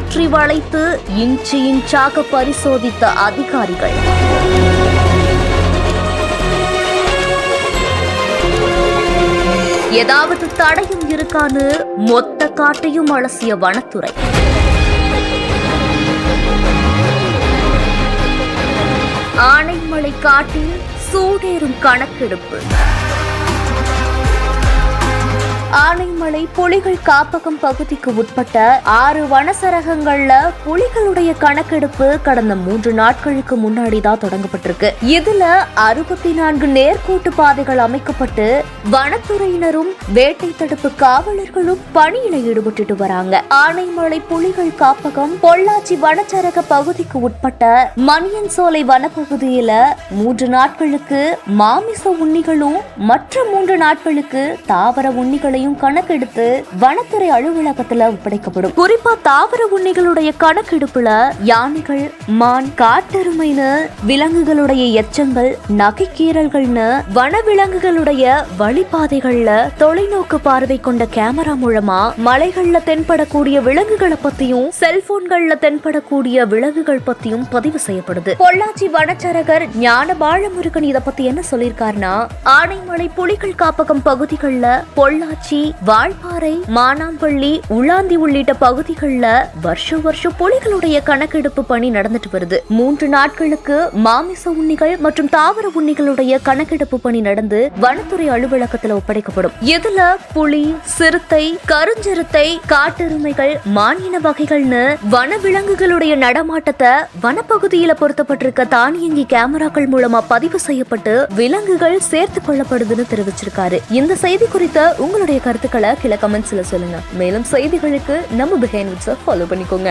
சுற்றி வளைத்து இன்ச்சு இன்ச்சாக பரிசோதித்த அதிகாரிகள். ஏதாவது தடையும் இருக்கான்னு மொத்த காட்டையும் அலசிய வனத்துறை. ஆனைமலை காட்டில் சூடேறும் கணக்கெடுப்பு. ஆனைமலை புலிகள் காப்பகம் பகுதிக்கு உட்பட்ட 6 வனசரகங்கள்ல புலிகளுடைய கணக்கெடுப்பு கடந்த 3 நாட்களுக்கு முன்னாடிதான் தொடங்கப்பட்டிருக்கு. இதுல 64 நேர்கோட்டு பாதைகள் அமைக்கப்பட்டு வனத்துறையினரும் வேட்டை தடுப்பு காவலர்களும் பணியில ஈடுபட்டு வராங்க. ஆனைமலை புலிகள் காப்பகம் பொள்ளாச்சி வனச்சரக பகுதிக்கு உட்பட்ட மணியன் சோலை வனப்பகுதியில 3 நாட்களுக்கு மாமிச உண்ணிகளும் மற்ற 3 நாட்களுக்கு தாவர உண்ணிகளையும் கணக்கெடுத்து வனத்துறை அலுவலகத்துல ஒப்படைக்கப்படும். குறிப்பா தாவர உண்ணிகளுடைய கணக்கெடுப்புல யானைகள், மான், காட்டெருமைன்னு விலங்குகளுடைய எச்சங்கள், நகைக்கீரல்கள்னு வனவிலங்குகளுடைய வழிபாதைகள்ல தொலைநோக்கு பார்வை கொண்ட கேமரா மூலமா மலைகள்ல தென்படக்கூடிய விலங்குகளை பத்தியும் செல்போன்கள்ல தென்படக்கூடிய விலங்குகள் பத்தியும் பதிவு செய்யப்படுது. பொள்ளாச்சி வனச்சரகர் ஞான பாலமுருகன் இத பத்தி என்ன சொல்லியிருக்காருன்னா, ஆனைமலை புலிகள் காப்பகம் பகுதிகள்ல பொள்ளாச்சி, வால்பாறை, மானாம்பள்ளி, உளாந்தி உள்ளிட்ட பகுதிகளில் வருஷம் புலிகளுடைய கணக்கெடுப்பு பணி நடந்துட்டு வருது. 3 நாட்களுக்கு மாமிச உண்ணிகள் மற்றும் தாவர உண்ணிகளுடைய கணக்கெடுப்பு பணி நடந்து வனத்துறை அலுவலகத்தில் ஒப்படைக்கப்படும். இதுல புலி, சிறுத்தை, கருஞ்சிறுத்தை, காட்டெருமைகள், மானின வகைகள்னு வனவிலங்குகளுடைய நடமாட்டத்தை வனப்பகுதியில பொருத்தப்பட்டிருக்க தானியங்கி கேமராக்கள் மூலமா பதிவு செய்யப்பட்டு விலங்குகள் சேர்த்து கொள்ளப்படுதுன்னு தெரிவிச்சிருக்காரு. இந்த செய்தி குறித்த உங்களுடைய கருத்துக்களை கீழே கமெண்ட்ஸ்ல சொல்லுங்க. மேலும் செய்திகளுக்கு நம்ம பிஹைண்ட் விட்ஸை ஃபாலோ பண்ணிக்கோங்க.